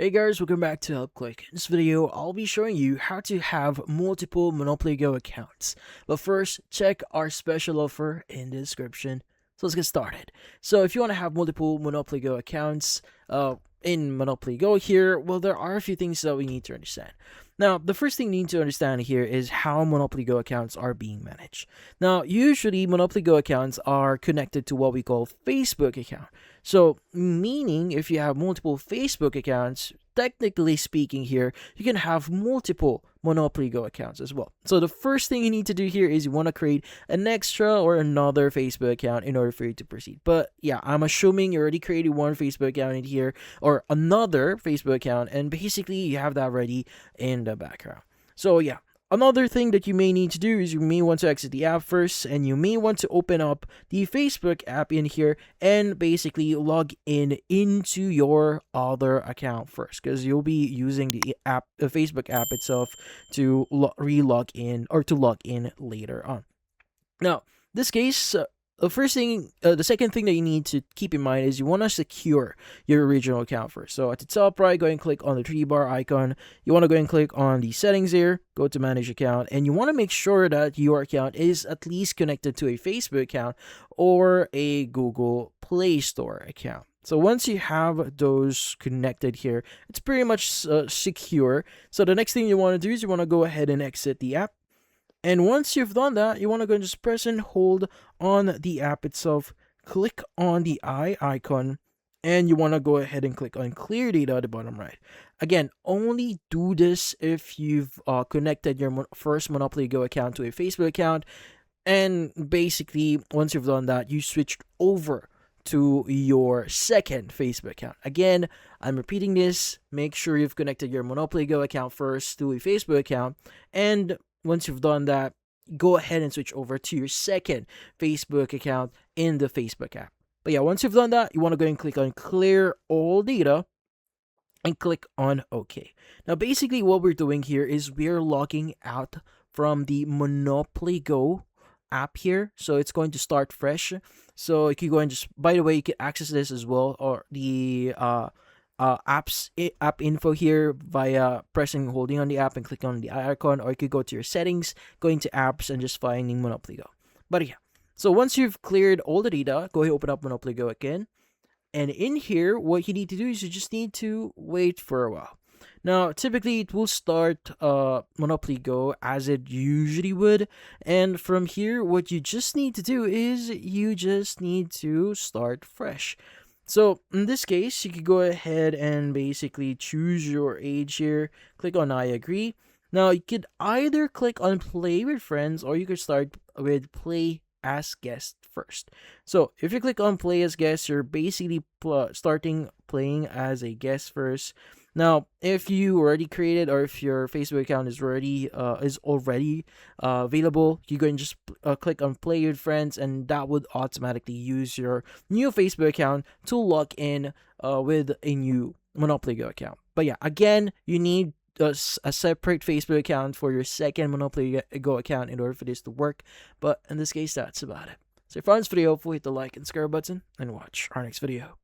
Hey guys, welcome back to HelpClick. In this video, I'll be showing you how to have multiple Monopoly Go accounts. But first, check our special offer in the description. So let's get started. So if you want to have multiple Monopoly Go accounts in Monopoly Go here, well, there are a few things that we need to understand. Now, the first thing you need to understand here is how Monopoly Go accounts are being managed. Now, usually Monopoly Go accounts are connected to what we call Facebook account. So, meaning if you have multiple Facebook accounts, technically speaking here, you can have multiple Monopoly Go accounts as well. So the first thing you need to do here is you want to create an extra or another Facebook account in order for you to proceed. But yeah, I'm assuming you already created one Facebook account in here or another Facebook account, and basically you have that ready in the background. So yeah, another thing that you may need to do is you may want to exit the app first, and you may want to open up the Facebook app in here and basically log in into your other account first, because you'll be using the Facebook app itself to re-log in or to log in later on. Now, this case, the second thing that you need to keep in mind is you want to secure your original account first. So at the top right, go and click on the 3 bar icon. You want to go and click on the settings here, go to manage account, and you want to make sure that your account is at least connected to a Facebook account or a Google Play Store account. So once you have those connected here, it's pretty much secure. So the next thing you want to do is you want to go ahead and exit the app. And once you've done that, you want to go and just press and hold on the app itself, click on the eye icon, and you want to go ahead and click on clear data at the bottom right. Again, only do this if you've connected your first Monopoly Go account to a Facebook account. And basically, once you've done that, you switched over to your second Facebook account. Again, I'm repeating this. Make sure you've connected your Monopoly Go account first to a Facebook account, and once you've done that, go ahead and switch over to your second Facebook account in the Facebook app. But yeah, once you've done that, you want to go and click on clear all data and click on OK. Now, basically what we're doing here is we're logging out from the Monopoly Go app here. So it's going to start fresh. So you can go and just, by the way, you can access this as well, or the app info here via pressing and holding on the app and clicking on the icon, or you could go to your settings, going to apps, and just finding Monopoly Go. But yeah, so once you've cleared all the data, go ahead and open up Monopoly Go again. And in here, what you need to do is you just need to wait for a while. Now, typically it will start Monopoly Go as it usually would. And from here, what you just need to do is you just need to start fresh. So in this case, you could go ahead and basically choose your age here. Click on I agree. Now you could either click on play with friends, or you could start with play as guest first. So if you click on play as guest, you're basically starting playing as a guest first. Now, if you already created, or if your Facebook account is already available, you go and just click on play with friends, and that would automatically use your new Facebook account to log in with a new Monopoly Go account. But yeah, again, you need a separate Facebook account for your second Monopoly Go account in order for this to work. But in this case, that's about it. So if you found this video, hit the like and subscribe button, and watch our next video.